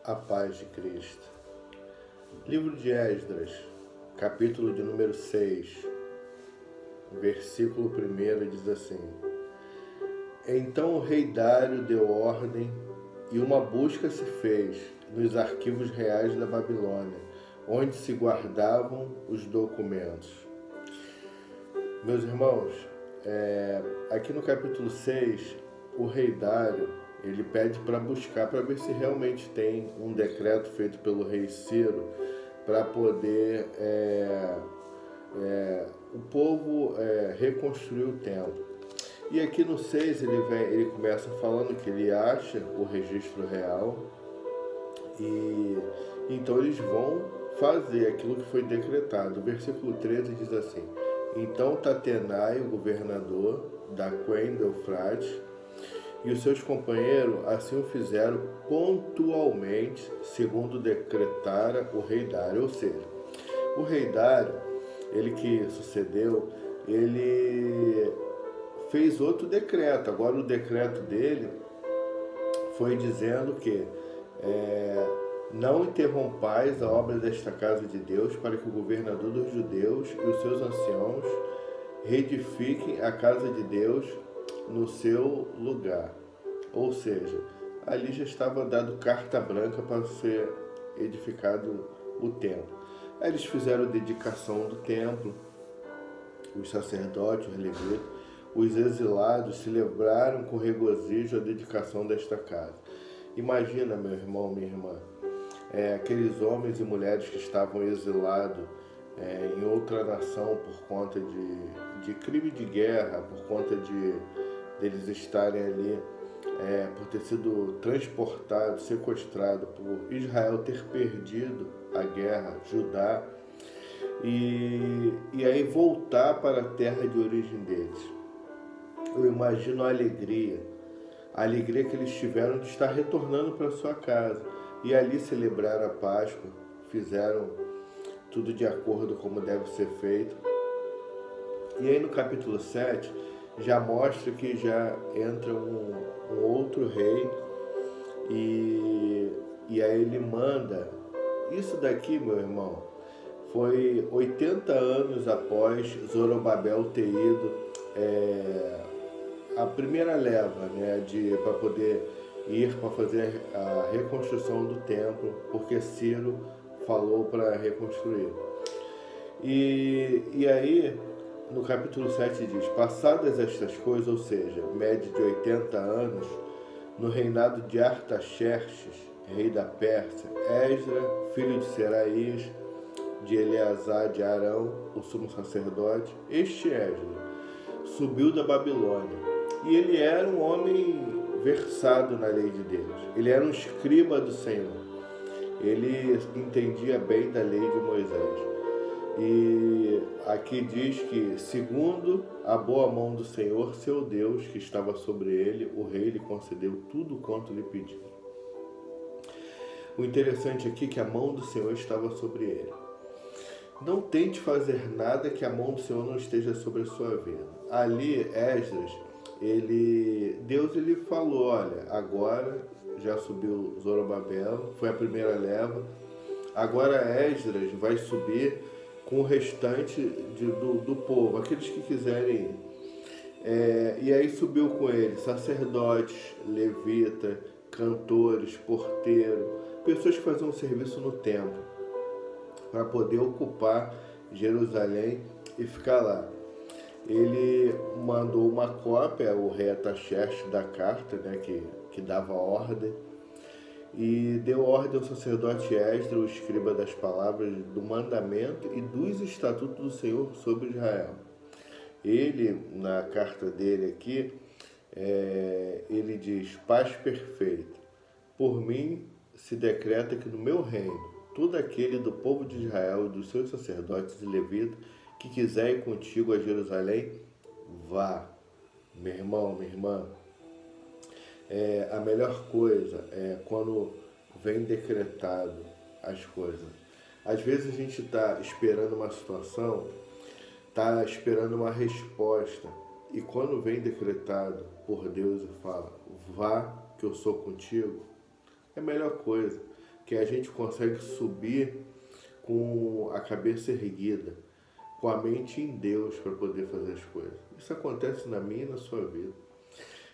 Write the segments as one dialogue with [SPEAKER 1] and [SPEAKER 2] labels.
[SPEAKER 1] A paz de Cristo. Livro de Esdras, capítulo de número 6, versículo 1 diz assim: Então o rei Dário deu ordem e uma busca se fez nos arquivos reais da Babilônia, onde se guardavam os documentos. Meus irmãos, aqui no capítulo 6, o rei Dário ele pede para buscar, para ver se realmente tem um decreto feito pelo rei Ciro para poder o povo reconstruir o templo. E aqui no 6 ele começa falando que ele acha o registro real e então eles vão fazer aquilo que foi decretado. O versículo 13 diz assim: Então Tatenai, o governador da Quen do Eufrates, e os seus companheiros assim o fizeram pontualmente, segundo decretara o rei Dário. Ou seja, o rei Dário, ele que sucedeu, ele fez outro decreto. Agora o decreto dele foi dizendo que não interrompais a obra desta casa de Deus, para que o governador dos judeus e os seus anciãos reedifiquem a casa de Deus no seu lugar. Ou seja, ali já estava dado carta branca para ser edificado o templo. Aí eles fizeram a dedicação do templo, os sacerdotes, os levitas, os exilados celebraram com regozijo a dedicação desta casa. Imagina, meu irmão, minha irmã, aqueles homens e mulheres que estavam exilados em outra nação por conta de crime de guerra, por conta deles estarem ali, por ter sido transportado, sequestrado, por Israel ter perdido a guerra, Judá, e aí voltar para a terra de origem deles. Eu imagino a alegria que eles tiveram de estar retornando para sua casa e ali celebrar a Páscoa, fizeram tudo de acordo como deve ser feito. E aí no capítulo 7 já mostra que já entra um outro rei e aí ele manda. Isso daqui, meu irmão, foi 80 anos após Zorobabel ter ido a primeira leva, né, para poder ir para fazer a reconstrução do templo, porque Ciro falou para reconstruir. E aí, no capítulo 7 diz: Passadas estas coisas, ou seja, média de 80 anos, no reinado de Artaxerxes, rei da Pérsia, Esdra, filho de Seraías, de Eleazar de Arão, o sumo sacerdote, este Esdra subiu da Babilônia. E ele era um homem versado na lei de Deus. Ele era um escriba do Senhor. Ele entendia bem da lei de Moisés. E aqui diz que, segundo a boa mão do Senhor, seu Deus, que estava sobre ele, o rei lhe concedeu tudo quanto lhe pediu. O interessante aqui é que a mão do Senhor estava sobre ele. Não tente fazer nada que a mão do Senhor não esteja sobre a sua vida. Ali, Esdras, Deus falou: olha, agora já subiu Zorobabel, foi a primeira leva, agora Esdras vai subir com o restante do povo, aqueles que quiserem ir. E aí subiu com ele sacerdotes, levitas, cantores, porteiros, pessoas que faziam serviço no templo, para poder ocupar Jerusalém e ficar lá. Ele mandou uma cópia, o rei Artaxerxes, da carta, né, que dava ordem, e deu ordem ao sacerdote Esdras, o escriba, das palavras do mandamento e dos estatutos do Senhor sobre Israel. Ele, na carta dele aqui, ele diz: Paz perfeita, por mim se decreta que no meu reino, todo aquele do povo de Israel e dos seus sacerdotes e levitas que quiser ir contigo a Jerusalém, vá. Meu irmão, minha irmã, a melhor coisa é quando vem decretado as coisas. Às vezes a gente está esperando uma situação, está esperando uma resposta, e quando vem decretado por Deus e fala: vá que eu sou contigo, é a melhor coisa. que a gente consegue subir com a cabeça erguida, com a mente em Deus para poder fazer as coisas. Isso acontece na minha e na sua vida.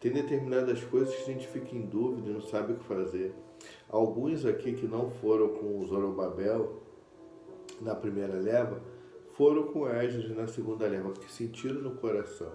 [SPEAKER 1] Tem determinadas coisas que a gente fica em dúvida e não sabe o que fazer. Alguns aqui que não foram com o Zorobabel na primeira leva, foram com Esdras na segunda leva, que sentiram no coração.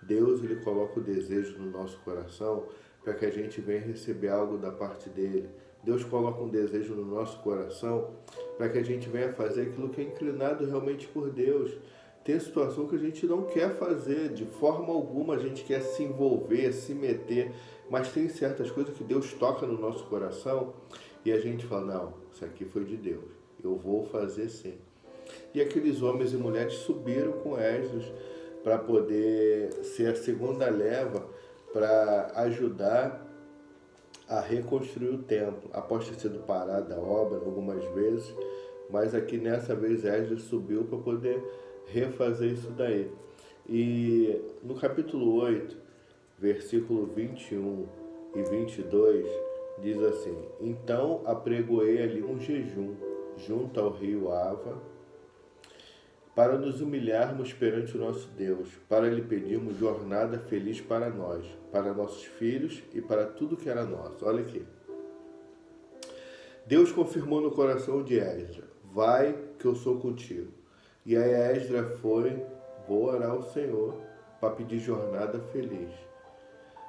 [SPEAKER 1] Deus, ele coloca o desejo no nosso coração para que a gente venha receber algo da parte dele. Deus coloca um desejo no nosso coração para que a gente venha fazer aquilo que é inclinado realmente por Deus. Tem situação que a gente não quer fazer, de forma alguma a gente quer se envolver, se meter, mas tem certas coisas que Deus toca no nosso coração e a gente fala, não, isso aqui foi de Deus, eu vou fazer sim. E aqueles homens e mulheres subiram com Esdras para poder ser a segunda leva para ajudar a reconstruir o templo, após ter sido parada a obra algumas vezes, mas aqui nessa vez Esdras subiu para poder refazer isso daí. E no capítulo 8, versículo 21 e 22, diz assim: então apregoei ali um jejum junto ao rio Ava, para nos humilharmos perante o nosso Deus, para lhe pedirmos jornada feliz para nós, para nossos filhos e para tudo que era nosso. Olha aqui. Deus confirmou no coração de Esdras: vai que eu sou contigo. E aí Esdras foi, vou orar ao Senhor para pedir jornada feliz.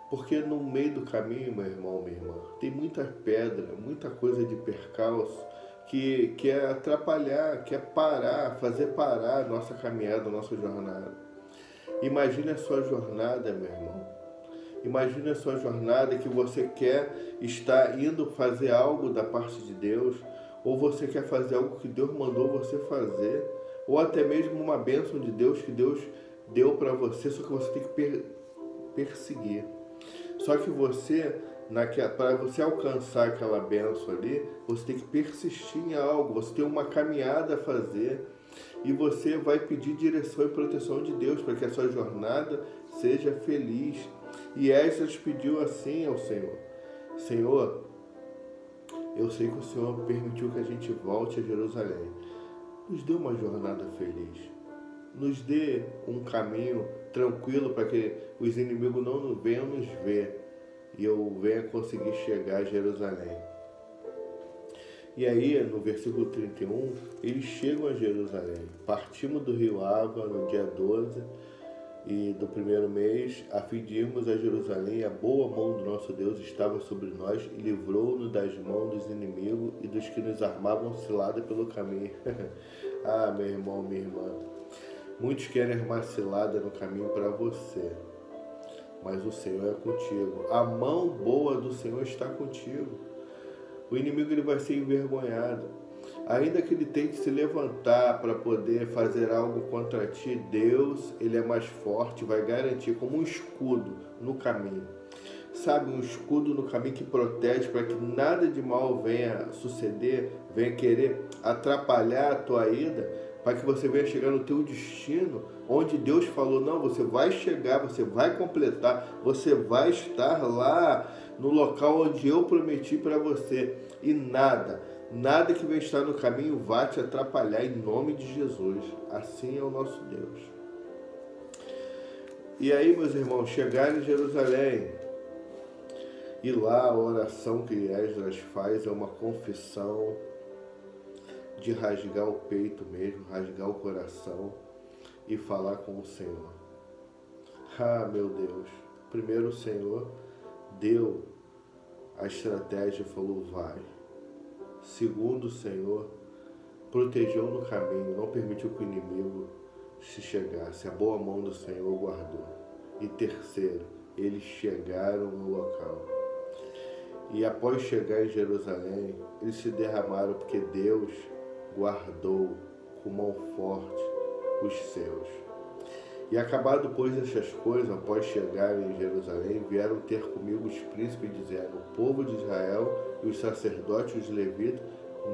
[SPEAKER 1] Porque no meio do caminho, meu irmão, minha irmã, tem muita pedra, muita coisa de percalço que quer atrapalhar, quer parar, fazer parar a nossa caminhada, a nossa jornada. Imagine a sua jornada, meu irmão. Imagine a sua jornada que você quer estar indo fazer algo da parte de Deus, ou você quer fazer algo que Deus mandou você fazer, ou até mesmo uma bênção de Deus que Deus deu para você, só que você tem que perseguir. Só que você, para você alcançar aquela bênção ali, você tem que persistir em algo, você tem uma caminhada a fazer e você vai pedir direção e proteção de Deus para que a sua jornada seja feliz. E Esdras pediu assim ao Senhor: Senhor, eu sei que o Senhor permitiu que a gente volte a Jerusalém. Nos dê uma jornada feliz. Nos dê um caminho tranquilo para que os inimigos não venham nos ver e eu venha conseguir chegar a Jerusalém. E aí, no versículo 31, eles chegam a Jerusalém. Partimos do rio Ava no dia 12 e do primeiro mês, a fim de irmos a Jerusalém. A boa mão do nosso Deus estava sobre nós e livrou-nos das mãos dos inimigos e dos que nos armavam cilada pelo caminho. Ah, meu irmão, minha irmã, muitos querem armar cilada no caminho para você, mas o Senhor é contigo. A mão boa do Senhor está contigo. O inimigo ele vai ser envergonhado. Ainda que ele tente se levantar para poder fazer algo contra ti, Deus, ele é mais forte, vai garantir como um escudo no caminho. Sabe, um escudo no caminho que protege para que nada de mal venha suceder, venha querer atrapalhar a tua ida, para que você venha chegar no teu destino, onde Deus falou, não, você vai chegar, você vai completar, você vai estar lá no local onde eu prometi para você. E nada que venha estar no caminho vai te atrapalhar em nome de Jesus. Assim é o nosso Deus. E aí, meus irmãos, chegaram em Jerusalém. E lá a oração que Esdras faz é uma confissão de rasgar o peito mesmo, rasgar o coração e falar com o Senhor. Ah, meu Deus. Primeiro o Senhor deu a estratégia e falou, vai. Segundo o Senhor protegeu no caminho, não permitiu que o inimigo se chegasse. A boa mão do Senhor guardou. E terceiro, eles chegaram no local. E após chegar em Jerusalém, eles se derramaram porque Deus guardou com mão forte os seus. E acabado, pois, estas coisas, após chegarem em Jerusalém, vieram ter comigo os príncipes, dizendo, o povo de Israel e os sacerdotes e os levitas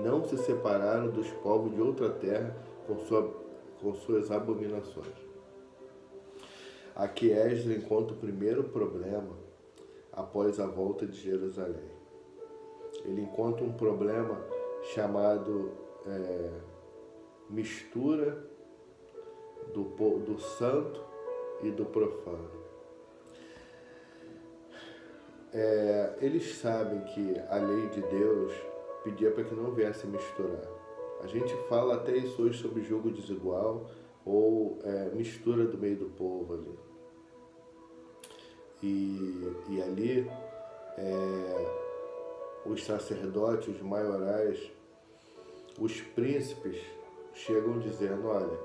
[SPEAKER 1] não se separaram dos povos de outra terra com suas abominações. Aqui Esdras encontra o primeiro problema após a volta de Jerusalém. ele encontra um problema chamado mistura do santo e do profano. Eles sabem que a lei de Deus pedia para que não viesse misturar. A gente fala até isso hoje sobre julgo desigual ou mistura do meio do povo ali. E ali os sacerdotes, os maiorais, os príncipes chegam dizendo: olha,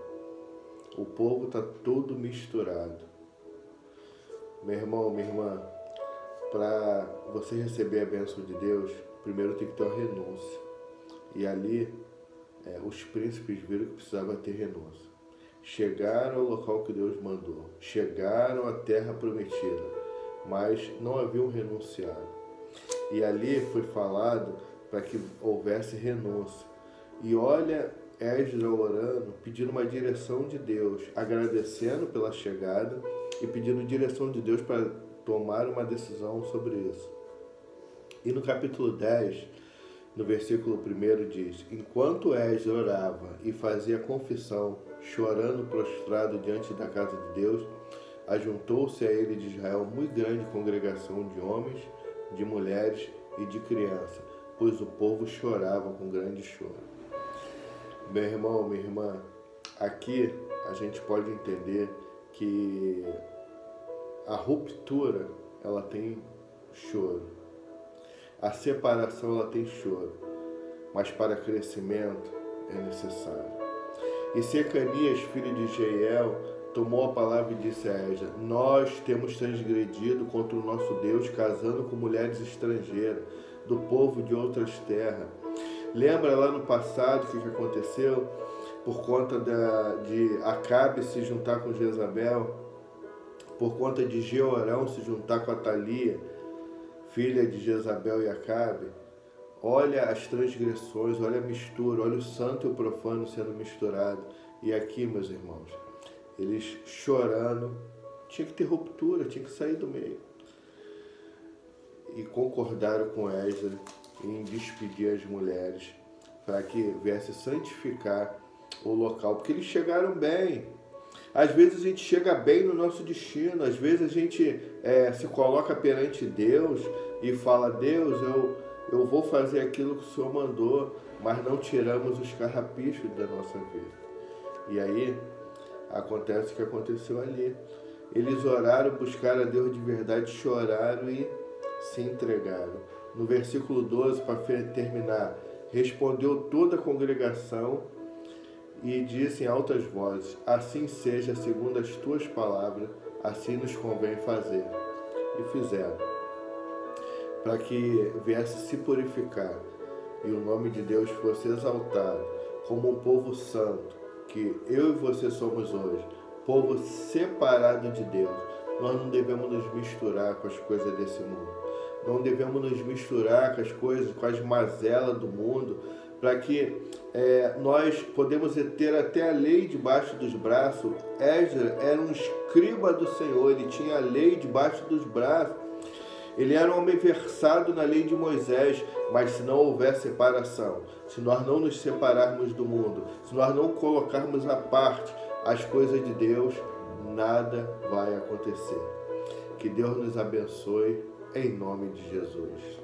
[SPEAKER 1] o povo está todo misturado. Meu irmão, minha irmã, para você receber a bênção de Deus, primeiro tem que ter uma renúncia. E ali, os príncipes viram que precisava ter renúncia. Chegaram ao local que Deus mandou, chegaram à terra prometida, mas não haviam renunciado. E ali foi falado para que houvesse renúncia. E olha Esdras orando, pedindo uma direção de Deus, agradecendo pela chegada e pedindo direção de Deus para tomar uma decisão sobre isso. E no capítulo 10, no versículo 1 diz: enquanto Esdras orava e fazia confissão, chorando prostrado diante da casa de Deus, ajuntou-se a ele de Israel muito grande congregação de homens, de mulheres e de crianças, pois o povo chorava com grande choro. Meu irmão, minha irmã, aqui a gente pode entender que a ruptura, ela tem choro. A separação, ela tem choro. Mas para crescimento é necessário. E Secanias, filho de Jeiel, tomou a palavra e disse a Esdras: nós temos transgredido contra o nosso Deus, casando com mulheres estrangeiras, do povo de outras terras. Lembra lá no passado o que aconteceu? Por conta de Acabe se juntar com Jezabel, por conta de Jeorão se juntar com Atalia, filha de Jezabel e Acabe. Olha as transgressões, olha a mistura, olha o santo e o profano sendo misturado. E aqui, meus irmãos, eles chorando, tinha que ter ruptura, tinha que sair do meio. E concordaram com Esdras em despedir as mulheres para que viesse santificar o local, porque eles chegaram bem. Às vezes a gente chega bem no nosso destino, às vezes a gente se coloca perante Deus e fala: Deus, eu vou fazer aquilo que o Senhor mandou, mas não tiramos os carrapichos da nossa vida. E aí acontece o que aconteceu ali. Eles oraram, buscaram a Deus de verdade, choraram e se entregaram. No versículo 12, para terminar, respondeu toda a congregação e disse em altas vozes: assim seja segundo as tuas palavras, assim nos convém fazer. E fizeram, para que viesse se purificar e o nome de Deus fosse exaltado como um povo santo, que eu e você somos hoje, povo separado de Deus. Nós não devemos nos misturar com as coisas desse mundo. Não devemos nos misturar com as coisas, com as mazelas do mundo, para que nós podemos ter até a lei debaixo dos braços. Esdras era um escriba do Senhor, ele tinha a lei debaixo dos braços. Ele era um homem versado na lei de Moisés, mas se não houver separação, se nós não nos separarmos do mundo, se nós não colocarmos à parte as coisas de Deus, nada vai acontecer. Que Deus nos abençoe, em nome de Jesus.